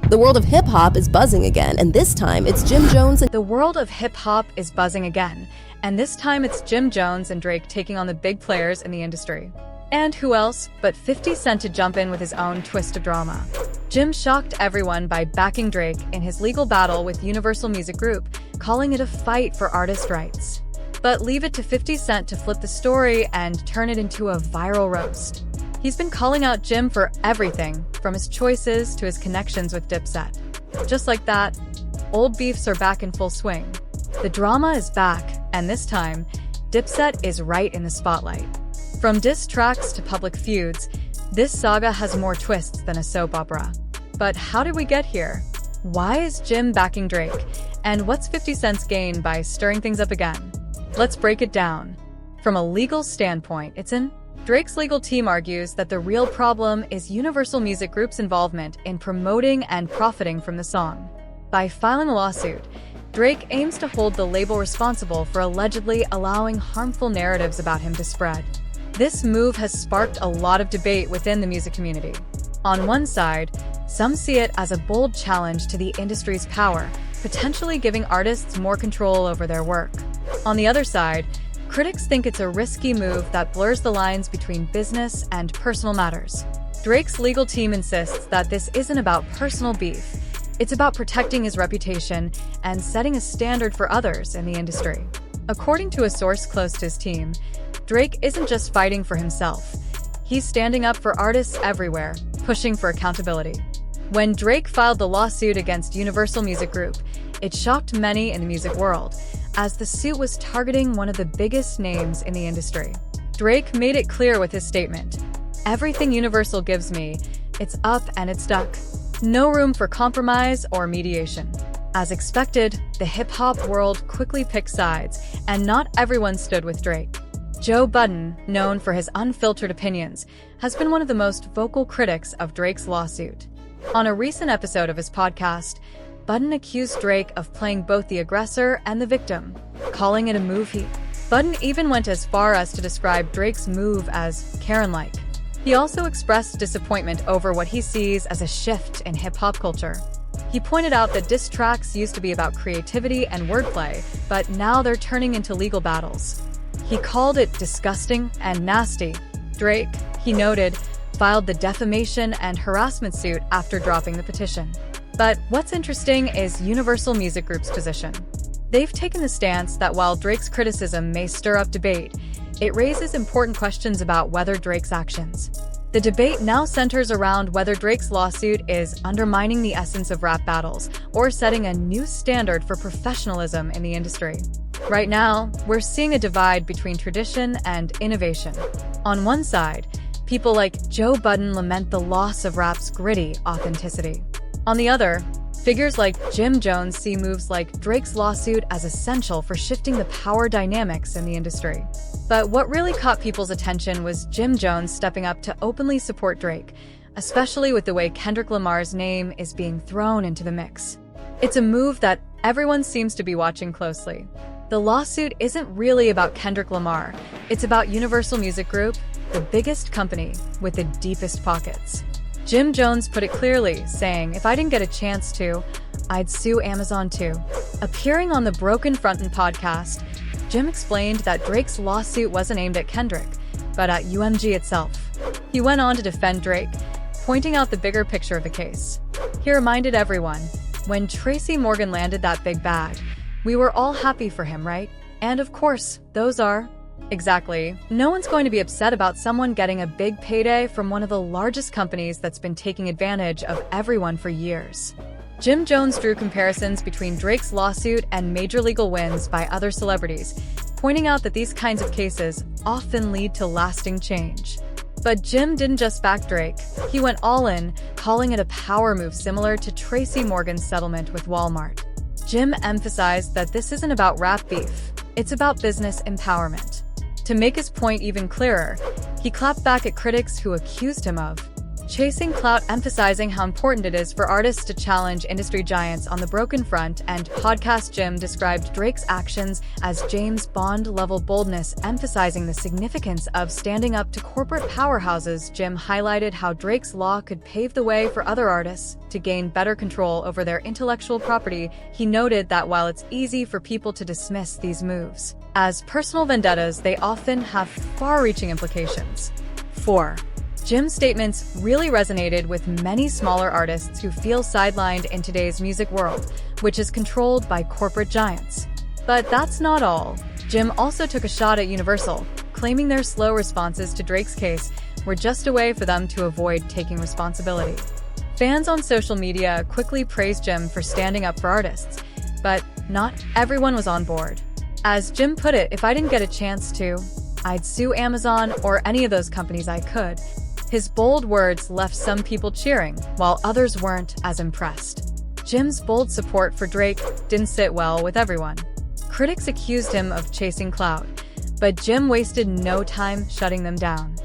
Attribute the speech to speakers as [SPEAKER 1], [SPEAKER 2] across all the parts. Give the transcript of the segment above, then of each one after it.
[SPEAKER 1] The world of hip-hop is buzzing again, and this time it's Jim Jones and
[SPEAKER 2] The world of hip-hop is buzzing again, and this time it's Jim Jones and Drake taking on the big players in the industry. And who else but 50 Cent to jump in with his own twist of drama. Jim shocked everyone by backing Drake in his legal battle with Universal Music Group, calling it a fight for artist rights. But leave it to 50 Cent to flip the story and turn it into a viral roast. He's been calling out Jim for everything, from his choices to his connections with Dipset. Just like that, old beefs are back in full swing. The drama is back, and this time, Dipset is right in the spotlight. From diss tracks to public feuds, this saga has more twists than a soap opera. But how did we get here? Why is Jim backing Drake? And what's 50 Cent's gain by stirring things up again? Let's break it down. From a legal standpoint, Drake's legal team argues that the real problem is Universal Music Group's involvement in promoting and profiting from the song. By filing a lawsuit, Drake aims to hold the label responsible for allegedly allowing harmful narratives about him to spread. This move has sparked a lot of debate within the music community. On one side, some see it as a bold challenge to the industry's power, potentially giving artists more control over their work. On the other side, critics think it's a risky move that blurs the lines between business and personal matters. Drake's legal team insists that this isn't about personal beef. It's about protecting his reputation and setting a standard for others in the industry. According to a source close to his team, Drake isn't just fighting for himself. He's standing up for artists everywhere, pushing for accountability. When Drake filed the lawsuit against Universal Music Group, it shocked many in the music world, as the suit was targeting one of the biggest names in the industry. Drake made it clear with his statement, "Everything Universal gives me, it's up and it's stuck. No room for compromise or mediation." As expected, the hip-hop world quickly picked sides, and not everyone stood with Drake. Joe Budden, known for his unfiltered opinions, has been one of the most vocal critics of Drake's lawsuit. On a recent episode of his podcast, Budden accused Drake of playing both the aggressor and the victim, calling it a move. Budden even went as far as to describe Drake's move as Karen-like. He also expressed disappointment over what he sees as a shift in hip-hop culture. He pointed out that diss tracks used to be about creativity and wordplay, but now they're turning into legal battles. He called it disgusting and nasty. Drake, he noted, filed the defamation and harassment suit after dropping the petition. But what's interesting is Universal Music Group's position. They've taken the stance that while Drake's criticism may stir up debate, it raises important questions about whether Drake's actions. The debate now centers around whether Drake's lawsuit is undermining the essence of rap battles or setting a new standard for professionalism in the industry. Right now, we're seeing a divide between tradition and innovation. On one side, people like Joe Budden lament the loss of rap's gritty authenticity. On the other, figures like Jim Jones see moves like Drake's lawsuit as essential for shifting the power dynamics in the industry. But what really caught people's attention was Jim Jones stepping up to openly support Drake, especially with the way Kendrick Lamar's name is being thrown into the mix. It's a move that everyone seems to be watching closely. The lawsuit isn't really about Kendrick Lamar, it's about Universal Music Group, the biggest company with the deepest pockets. Jim Jones put it clearly, saying, "If I didn't get a chance to, I'd sue Amazon too." Appearing on the Broken Frontin' podcast, Jim explained that Drake's lawsuit wasn't aimed at Kendrick, but at UMG itself. He went on to defend Drake, pointing out the bigger picture of the case. He reminded everyone, "When Tracy Morgan landed that big bag, we were all happy for him, right? And of course, those are..." Exactly. No one's going to be upset about someone getting a big payday from one of the largest companies that's been taking advantage of everyone for years. Jim Jones drew comparisons between Drake's lawsuit and major legal wins by other celebrities, pointing out that these kinds of cases often lead to lasting change. But Jim didn't just back Drake. He went all in, calling it a power move similar to Tracy Morgan's settlement with Walmart. Jim emphasized that this isn't about rap beef, it's about business empowerment. To make his point even clearer, he clapped back at critics who accused him of Chasing clout, emphasizing how important it is for artists to challenge industry giants on the broken front, and podcast Jim described Drake's actions as James Bond-level boldness, emphasizing the significance of standing up to corporate powerhouses. Jim highlighted how Drake's law could pave the way for other artists to gain better control over their intellectual property. He noted that while it's easy for people to dismiss these moves as personal vendettas, they often have far-reaching implications. 4. Jim's statements really resonated with many smaller artists who feel sidelined in today's music world, which is controlled by corporate giants. But that's not all. Jim also took a shot at Universal, claiming their slow responses to Drake's case were just a way for them to avoid taking responsibility. Fans on social media quickly praised Jim for standing up for artists, but not everyone was on board. As Jim put it, "If I didn't get a chance to, I'd sue Amazon or any of those companies I could." His bold words left some people cheering, while others weren't as impressed. Jim's bold support for Drake didn't sit well with everyone. Critics accused him of chasing clout, but Jim wasted no time shutting them down.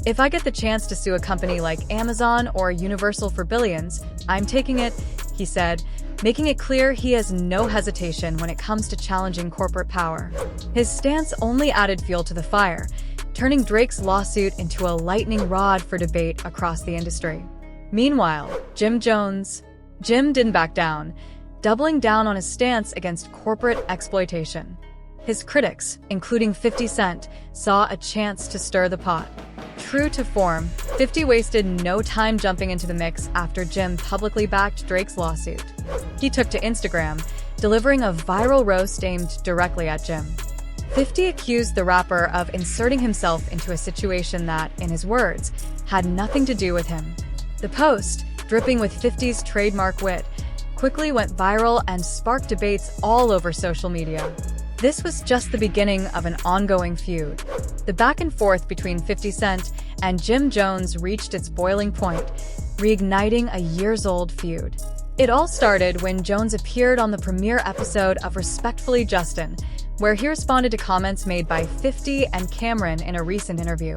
[SPEAKER 2] "If I get the chance to sue a company like Amazon or Universal for billions, I'm taking it," he said, making it clear he has no hesitation when it comes to challenging corporate power. His stance only added fuel to the fire, turning Drake's lawsuit into a lightning rod for debate across the industry. Meanwhile, Jim didn't back down, doubling down on his stance against corporate exploitation. His critics, including 50 Cent, saw a chance to stir the pot. True to form, 50 wasted no time jumping into the mix after Jim publicly backed Drake's lawsuit. He took to Instagram, delivering a viral roast aimed directly at Jim. 50 accused the rapper of inserting himself into a situation that, in his words, had nothing to do with him. The post, dripping with 50's trademark wit, quickly went viral and sparked debates all over social media. This was just the beginning of an ongoing feud. The back and forth between 50 Cent and Jim Jones reached its boiling point, reigniting a years-old feud. It all started when Jones appeared on the premiere episode of Respectfully Justin, where he responded to comments made by 50 and Cameron in a recent interview.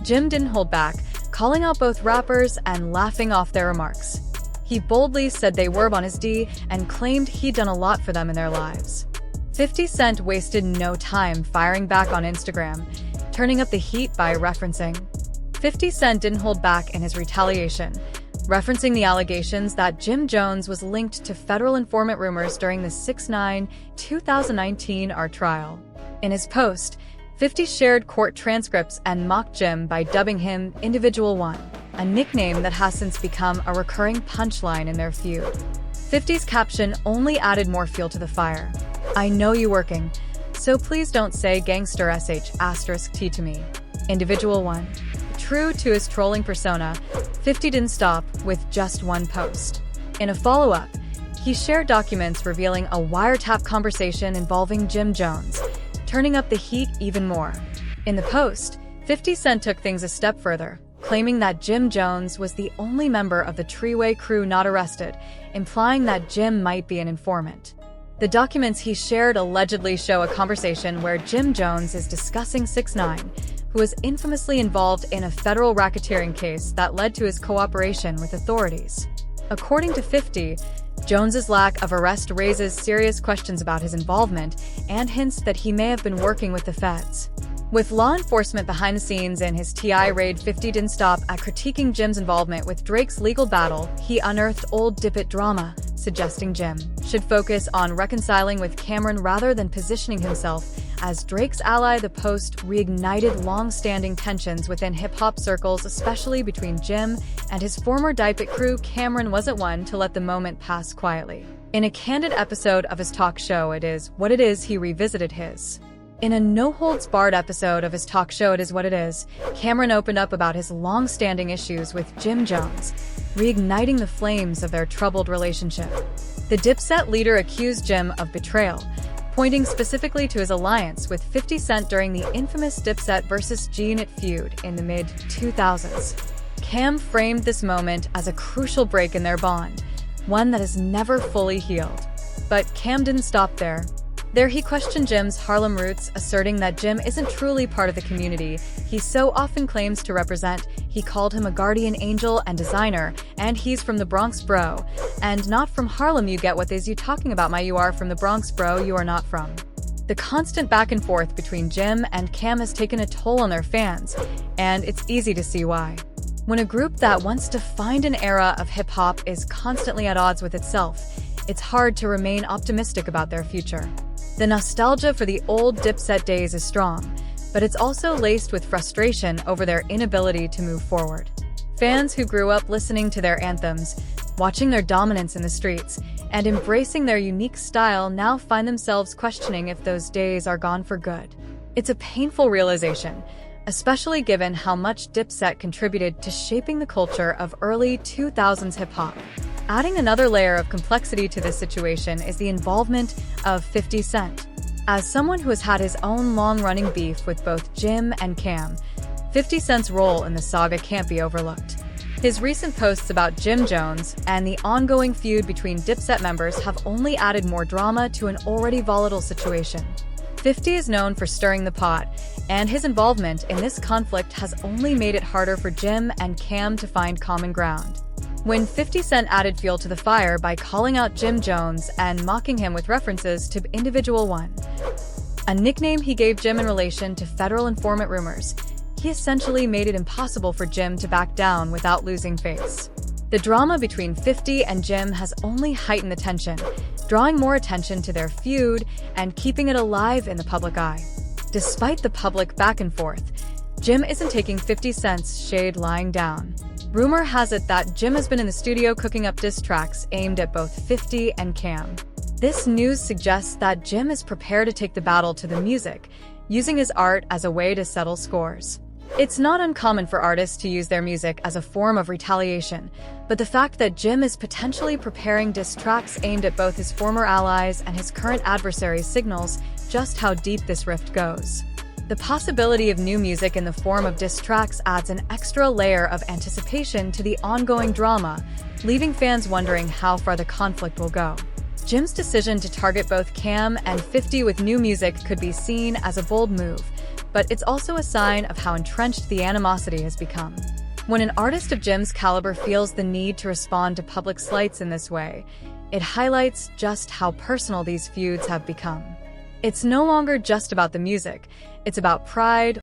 [SPEAKER 2] Jim didn't hold back, calling out both rappers and laughing off their remarks. He boldly said they were on his D and claimed he'd done a lot for them in their lives. 50 Cent wasted no time firing back on Instagram, turning up the heat by referencing. 50 Cent didn't hold back in his retaliation, referencing the allegations that Jim Jones was linked to federal informant rumors during the 6/9, 2019 art trial. In his post, 50 shared court transcripts and mocked Jim by dubbing him Individual One, a nickname that has since become a recurring punchline in their feud. 50's caption only added more fuel to the fire. "I know you working, so please don't say gangster sh*t to me. Individual One." True to his trolling persona, 50 didn't stop with just one post. In a follow-up, he shared documents revealing a wiretap conversation involving Jim Jones, turning up the heat even more. In the post, 50 Cent took things a step further, claiming that Jim Jones was the only member of the Treeway crew not arrested, implying that Jim might be an informant. The documents he shared allegedly show a conversation where Jim Jones is discussing 6ix9ine, who was infamously involved in a federal racketeering case that led to his cooperation with authorities. According to 50, Jones's lack of arrest raises serious questions about his involvement and hints that he may have been working with the feds. With law enforcement behind the scenes in his TI raid, 50 didn't stop at critiquing Jim's involvement with Drake's legal battle. He unearthed old Dipset drama, suggesting Jim should focus on reconciling with Cameron rather than positioning himself as Drake's ally. The post reignited long-standing tensions within hip-hop circles, especially between Jim and his former Dipset crew. Cameron wasn't one to let the moment pass quietly. In a candid episode of his talk show It Is What It Is, he revisited his. In a no-holds-barred episode of his talk show It Is What It Is, Cameron opened up about his long-standing issues with Jim Jones, reigniting the flames of their troubled relationship. The Dipset leader accused Jim of betrayal, pointing specifically to his alliance with 50 Cent during the infamous Dipset vs. G-Unit feud in the mid-2000s. Cam framed this moment as a crucial break in their bond, one that has never fully healed. But Cam didn't stop there. There he questioned Jim's Harlem roots, asserting that Jim isn't truly part of the community he so often claims to represent. He called him a guardian angel and designer, and he's from the Bronx, bro. And not from Harlem. You get what is you talking about, my you are from the Bronx, bro, you are not from. The constant back and forth between Jim and Cam has taken a toll on their fans, and it's easy to see why. When a group that once defined an era of hip-hop is constantly at odds with itself, it's hard to remain optimistic about their future. The nostalgia for the old Dipset days is strong, but it's also laced with frustration over their inability to move forward. Fans who grew up listening to their anthems, watching their dominance in the streets, and embracing their unique style now find themselves questioning if those days are gone for good. It's a painful realization, especially given how much Dipset contributed to shaping the culture of early 2000s hip-hop. Adding another layer of complexity to this situation is the involvement of 50 Cent. As someone who has had his own long-running beef with both Jim and Cam, 50 Cent's role in the saga can't be overlooked. His recent posts about Jim Jones and the ongoing feud between Dipset members have only added more drama to an already volatile situation. 50 is known for stirring the pot, and his involvement in this conflict has only made it harder for Jim and Cam to find common ground. When 50 Cent added fuel to the fire by calling out Jim Jones and mocking him with references to Individual One, a nickname he gave Jim in relation to federal informant rumors, he essentially made it impossible for Jim to back down without losing face. The drama between 50 and Jim has only heightened the tension, drawing more attention to their feud and keeping it alive in the public eye. Despite the public back and forth, Jim isn't taking 50 Cent's shade lying down. Rumor has it that Jim has been in the studio cooking up diss tracks aimed at both 50 and Cam. This news suggests that Jim is prepared to take the battle to the music, using his art as a way to settle scores. It's not uncommon for artists to use their music as a form of retaliation, but the fact that Jim is potentially preparing diss tracks aimed at both his former allies and his current adversaries signals just how deep this rift goes. The possibility of new music in the form of diss tracks adds an extra layer of anticipation to the ongoing drama, leaving fans wondering how far the conflict will go. Jim's decision to target both Cam and 50 with new music could be seen as a bold move, but it's also a sign of how entrenched the animosity has become. When an artist of Jim's caliber feels the need to respond to public slights in this way, it highlights just how personal these feuds have become. It's no longer just about the music, it's about pride,